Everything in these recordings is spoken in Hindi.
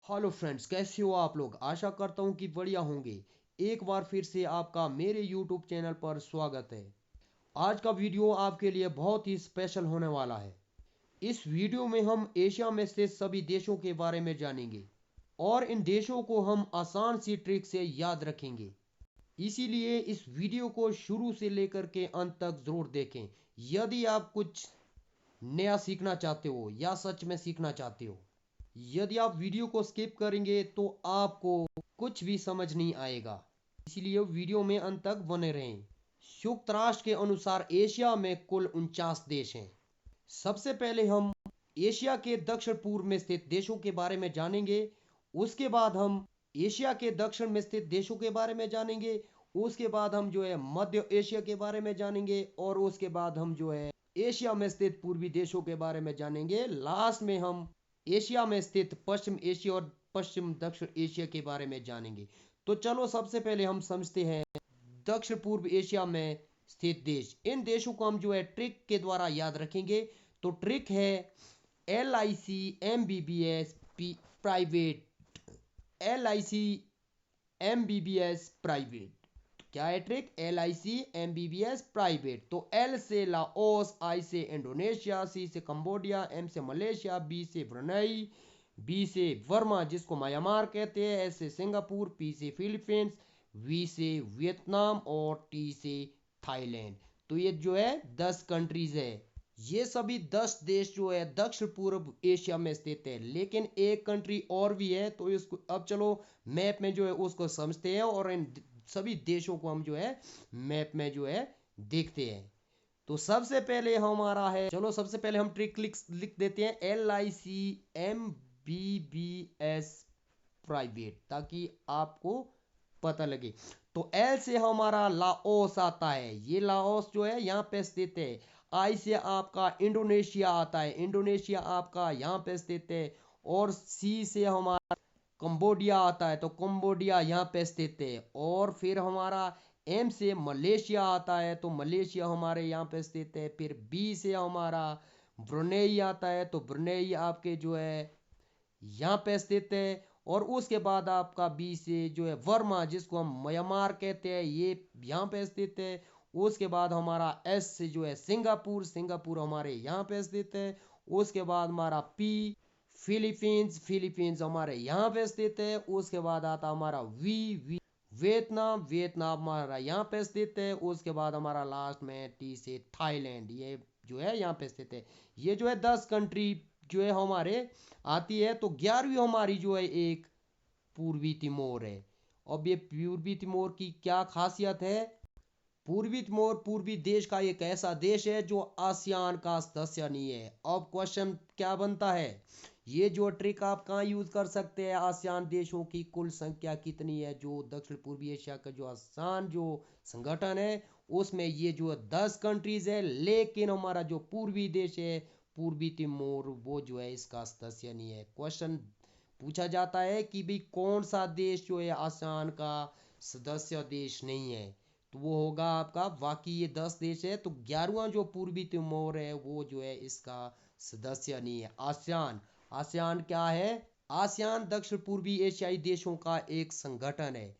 हेलो फ्रेंड्स, कैसे हो आप लोग। आशा करता हूँ कि बढ़िया होंगे। एक बार फिर से आपका मेरे यूट्यूब चैनल पर स्वागत है। आज का वीडियो आपके लिए बहुत ही स्पेशल होने वाला है। इस वीडियो में हम एशिया में से सभी देशों के बारे में जानेंगे और इन देशों को हम आसान सी ट्रिक से याद रखेंगे। इसीलिए इस वीडियो को शुरू से लेकर के अंत तक जरूर देखें यदि आप कुछ नया सीखना चाहते हो या सच में सीखना चाहते हो। यदि आप वीडियो को स्किप करेंगे तो आपको कुछ भी समझ नहीं आएगा। इसीलिए वीडियो में अंत तक बने रहें। संयुक्त राष्ट्र के अनुसार एशिया में कुल 49 देश हैं। सबसे पहले हम एशिया के दक्षिण पूर्व में स्थित देशों के बारे में जानेंगे। उसके बाद हम एशिया के दक्षिण में स्थित देशों के बारे में जानेंगे। उसके बाद हम जो है मध्य एशिया के बारे में जानेंगे और उसके बाद हम जो है एशिया में स्थित पूर्वी देशों के बारे में जानेंगे। लास्ट में हम एशिया में स्थित पश्चिम एशिया और पश्चिम दक्षिण एशिया के बारे में जानेंगे। तो चलो सबसे पहले हम समझते हैं दक्षिण पूर्व एशिया में स्थित देश। इन देशों को हम जो है ट्रिक के द्वारा याद रखेंगे। तो ट्रिक है LIC MBBS private. LIC MBBS private. क्या है ट्रिक? LIC MBBS private. तो L से लाओस, I से इंडोनेशिया, C से कंबोडिया, M से मलेशिया, B से ब्रुनई, B से वर्मा जिसको म्यांमार कहते हैं, S से सिंगापुर, P से फिलीपींस, V से वियतनाम और T से थाईलैंड। तो ये जो है 10 कंट्रीज है। ये सभी 10 देश जो है दक्षिण पूर्व एशिया में स्थित है। लेकिन एक कंट्री और भी है, तो इसको अब चलो मैप में जो है उसको समझते हैं और इन सभी देशों को हम जो है मैप में जो है देखते हैं। तो सबसे पहले हमारा है, चलो सबसे पहले हम ट्रिक लिख देते हैं LIC MBBS प्राइवेट, ताकि आपको पता लगे। तो एल से हमारा लाओस आता है। ये लाओस जो है यहाँ पे स्थित है। आई से आपका इंडोनेशिया आता है। इंडोनेशिया आपका यहाँ पे स्थित है। और सी से हमारा कंबोडिया आता है। तो कंबोडिया यहाँ पे स्थित है। और फिर हमारा एम से मलेशिया आता है। तो मलेशिया हमारे यहाँ पे स्थित है। फिर बी से हमारा ब्रुनेई आता है। तो ब्रुनेई आपके जो है यहाँ पे स्थित है। और उसके बाद आपका बी से जो है वर्मा जिसको हम म्यांमार कहते हैं, ये यहाँ पे स्थित है। उसके बाद हमारा एस से जो है सिंगापुर, सिंगापुर हमारे यहाँ पे स्थित है। उसके बाद हमारा पी फिलीपींस, फिलीपींस हमारे यहाँ पे स्थित है। उसके बाद आता हमारा वी वियतनाम, वियतनाम हमारा यहाँ पे स्थित है। उसके बाद हमारा लास्ट में टी से थाईलैंड, ये जो है यहाँ पे स्थित है। ये जो है 10 कंट्री जो है हमारे आती है। तो 11वीं हमारी जो है एक पूर्वी तिमोर है। अब ये पूर्वी तिमोर की क्या खासियत है? पूर्वी तिमोर पूर्वी देश का एक ऐसा देश है जो आसियान का सदस्य नहीं है। अब क्वेश्चन क्या बनता है, ये जो ट्रिक आप कहाँ यूज कर सकते हैं? आसियान देशों की कुल संख्या कितनी है? जो दक्षिण पूर्वी एशिया का जो आसियान जो संगठन है उसमें ये जो 10 कंट्रीज है। लेकिन हमारा जो पूर्वी देश है पूर्वी तिमोर, वो जो है इसका सदस्य नहीं है। क्वेश्चन पूछा जाता है कि भाई कौन सा देश जो है आसियान का सदस्य देश नहीं है, तो वो होगा आपका, बाकी ये 10 देश है। तो 11वां जो पूर्वी तिमोर है वो जो है इसका सदस्य नहीं है। आसियान, आसियान क्या है? आसियान दक्षिण पूर्वी एशियाई देशों का एक संगठन है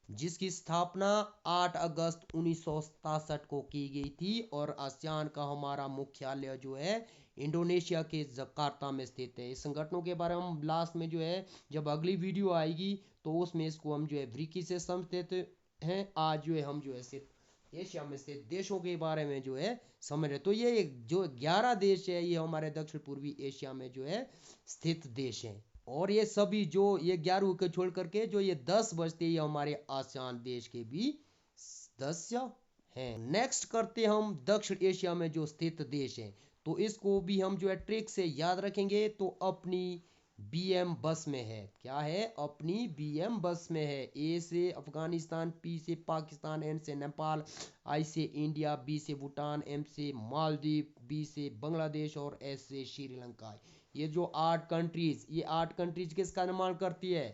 जिसकी स्थापना 8 अगस्त 1967 को की गई थी। और आसियान का हमारा मुख्यालय जो है इंडोनेशिया के जकार्ता में स्थित है। इस संगठनों के बारे में हम लास्ट में जो है जब अगली वीडियो आएगी तो उसमें इसको हम जो है ब्रीकी से समझते हैं। आज जो है हम जो है सिर्फ एशिया में स्थित देशों के बारे में जो है समझ रहे। तो ये जो 11 देश है ये हमारे दक्षिण पूर्वी एशिया में जो है स्थित देश हैं। और ये सभी जो ये 11 को छोड़ करके जो ये 10 बचते ये हमारे आसियान देश के भी सदस्य हैं। नेक्स्ट करते हम दक्षिण एशिया में जो स्थित देश हैं। तो इसको भी हम जो है ट्रिक से याद रखेंगे। तो अपनी BM बस में है। क्या है? अपनी BM बस में है। ए से अफगानिस्तान, P से पाकिस्तान, N से नेपाल, I से इंडिया, B से भूटान, M से मालदीव, B से बांग्लादेश और S से श्रीलंका। ये जो 8 कंट्रीज, ये 8 कंट्रीज किसका निर्माण करती है?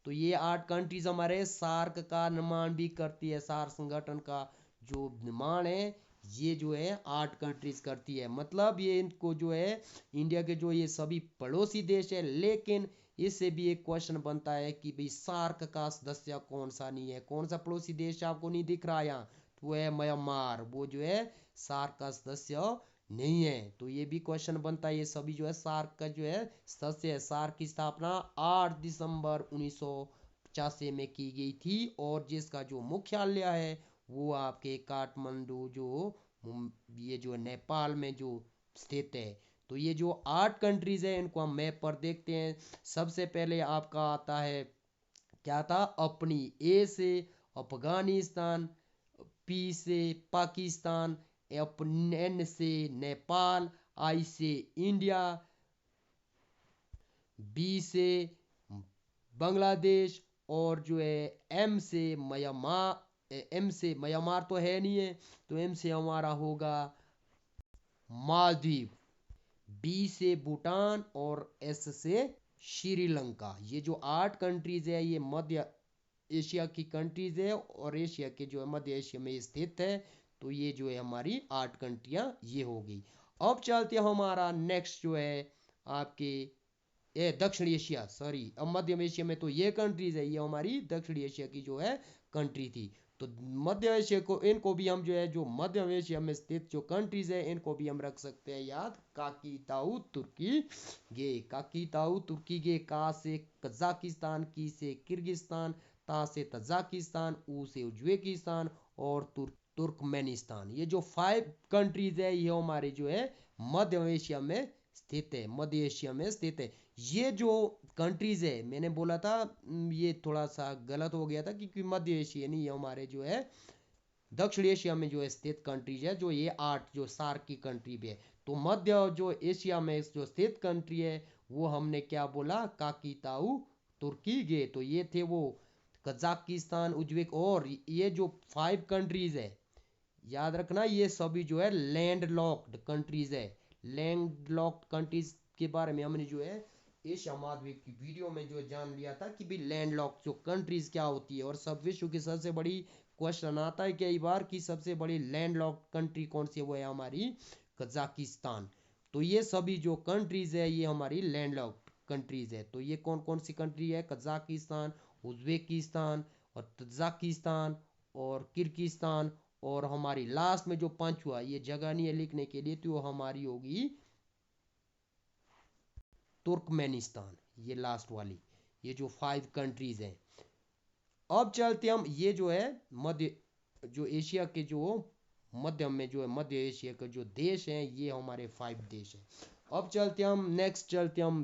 तो ये 8 कंट्रीज हमारे सार्क का निर्माण भी करती है। सार्क संगठन का जो निर्माण है ये जो है 8 कंट्रीज करती है। मतलब ये इनको जो है इंडिया के जो ये सभी पड़ोसी देश है, लेकिन इससे भी एक क्वेश्चन बनता है कि भाई सार्क का सदस्य कौन सा नहीं है, कौन सा पड़ोसी देश आपको नहीं दिख रहा यहाँ, तो वो है म्यांमार, वो जो है सार्क का सदस्य नहीं है। तो ये भी क्वेश्चन बनता है, ये सभी जो है सार्क का जो है सदस्य है। सार्क की स्थापना 8 दिसंबर 1985 में की गई थी और जिसका जो मुख्यालय है वो आपके काठमांडू जो ये जो नेपाल में जो स्थित है। तो ये जो 8 कंट्रीज है इनको हम मैप पर देखते हैं। सबसे पहले आपका आता है, क्या था, अपनी ए से अफगानिस्तान, पी से पाकिस्तान, एन से नेपाल, आई से इंडिया, बी से बांग्लादेश और जो है एम से म्यांमार। एम से म्यांमार तो है नहीं है, तो एम से हमारा होगा मालदीव, बी से भूटान और एस से श्रीलंका। ये जो 8 कंट्रीज है ये मध्य एशिया की कंट्रीज है और एशिया के जो है मध्य एशिया में स्थित है। तो ये जो है हमारी 8 कंट्रियां ये हो गई। अब चलते हैं हमारा नेक्स्ट जो है आपके ये दक्षिण एशिया, सॉरी अब मध्य एशिया में तो ये कंट्रीज है, ये हमारी दक्षिण एशिया की जो है कंट्री थी। तो मध्य एशिया को, इनको भी हम जो है जो मध्य एशिया में स्थित जो कंट्रीज है इनको भी हम रख सकते हैं याद, काकी ताऊ तुर्की गे, काकी ताऊ तुर्की गे, का से कजाकिस्तान, की से किर्गिस्तान, ता से तजाकिस्तान, ऊ से उज्बेकिस्तान और तुर्कमेनिस्तान। ये जो 5 कंट्रीज है ये हमारे जो है मध्य एशिया में स्थित है, मध्य एशिया में स्थित है। ये जो कंट्रीज है मैंने बोला था ये थोड़ा सा गलत हो गया था क्योंकि मध्य एशिया नहीं, ये हमारे जो है दक्षिण एशिया में जो है स्थित कंट्रीज है, जो ये 8 जो सार्क की कंट्री भी है। तो मध्य जो एशिया में जो स्थित कंट्री है वो हमने क्या बोला, काकीताऊ तुर्की गे। तो ये थे वो कजाकिस्तान, उज्बेक, और ये जो 5 कंट्रीज है याद रखना ये सभी जो है लैंड लॉक्ड कंट्रीज है। लैंड लॉक्ड कंट्रीज के बारे में हमने जो है एशिया महाद्वीप की वीडियो में जो जान लिया था कि भाई लैंड लॉक्ड जो कंट्रीज क्या होती है। और सब विश्व की सबसे बड़ी क्वेश्चन आता है कई बार कि सबसे बड़ी लैंड लॉक्ड कंट्री कौन सी है, वो है हमारी कजाकिस्तान। तो ये सभी जो कंट्रीज है ये हमारी लैंड लॉक्ड कंट्रीज है। तो ये कौन कौन सी कंट्री है, कजाकिस्तान, उज्बेकिस्तान और तजाकिस्तान और किर्गिस्तान, और हमारी लास्ट में जो 5 हुआ ये जगह नहीं है लिखने के लिए, तो वो हमारी होगी तुर्कमेनिस्तान, ये लास्ट वाली। ये जो 5 कंट्रीज हैं। अब चलते हम ये जो है मध्य जो एशिया के जो मध्य में जो है मध्य एशिया के जो देश हैं ये हमारे 5 देश हैं। अब चलते हम नेक्स्ट, चलते हम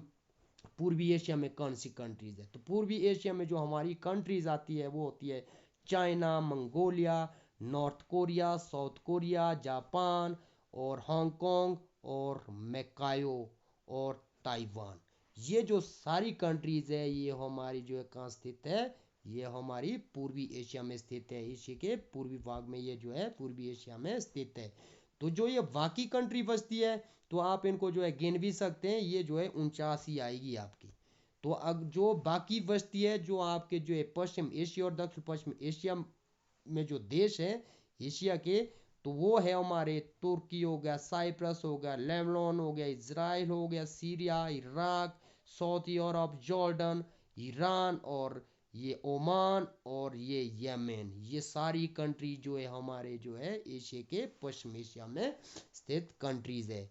पूर्वी एशिया में कौन सी कंट्रीज है। तो पूर्वी एशिया में जो हमारी कंट्रीज आती है वो होती है China, Mongolia, north Korea, south Korea, Japan और हांगकांग और मैकायो और ताइवान। ये जो सारी कंट्रीज है ये हमारी जो है कहाँ स्थित है, ये हमारी पूर्वी एशिया में स्थित है। एशिया के पूर्वी भाग में ये जो है पूर्वी एशिया में स्थित है। तो जो ये बाकी कंट्री बचती है तो आप इनको जो है गिन भी सकते हैं, ये जो है 49 आएगी आपकी। तो अब जो बाकी बचती है जो आपके जो है पश्चिम एशिया और दक्षिण पश्चिम एशिया में जो देश है एशिया के, तो वो है हमारे तुर्की हो गया, साइप्रस हो गया, लेबनान हो गया, इजराइल हो गया, Syria, Iraq, south Europe, Jordan, Iran और ये ओमान और ये यमन। ये सारी कंट्री जो है हमारे जो है एशिया के पश्चिम एशिया में स्थित कंट्रीज है।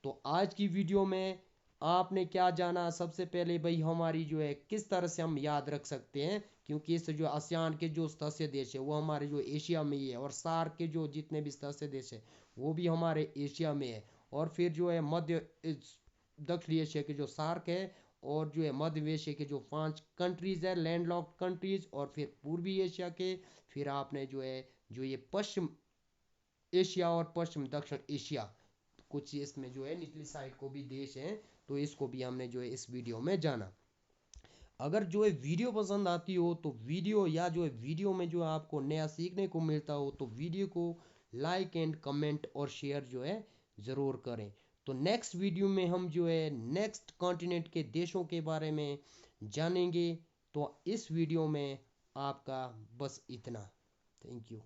तो आज की वीडियो में आपने क्या जाना, सबसे पहले भाई हमारी जो है किस तरह से हम याद रख सकते हैं, क्योंकि इस जो आसियान के जो सदस्य देश है वो हमारे जो एशिया में ही है, और सार्क के जो जितने भी सदस्य देश है वो भी हमारे एशिया में है। और फिर जो है मध्य दक्षिण एशिया के जो सार्क है, और जो है मध्य एशिया के जो 5 कंट्रीज है लैंड लॉक्ड कंट्रीज, और फिर पूर्वी एशिया के, फिर आपने जो है जो ये पश्चिम एशिया और पश्चिम दक्षिण एशिया कुछ इसमें जो है निचली साइड को भी देश हैं, तो इसको भी हमने जो है इस वीडियो में जाना। अगर जो है वीडियो पसंद आती हो तो वीडियो, या जो है वीडियो में जो आपको नया सीखने को मिलता हो तो वीडियो को लाइक एंड कमेंट और शेयर जो है ज़रूर करें। तो नेक्स्ट वीडियो में हम जो है नेक्स्ट कॉन्टिनेंट के देशों के बारे में जानेंगे। तो इस वीडियो में आपका बस इतना। Thank you.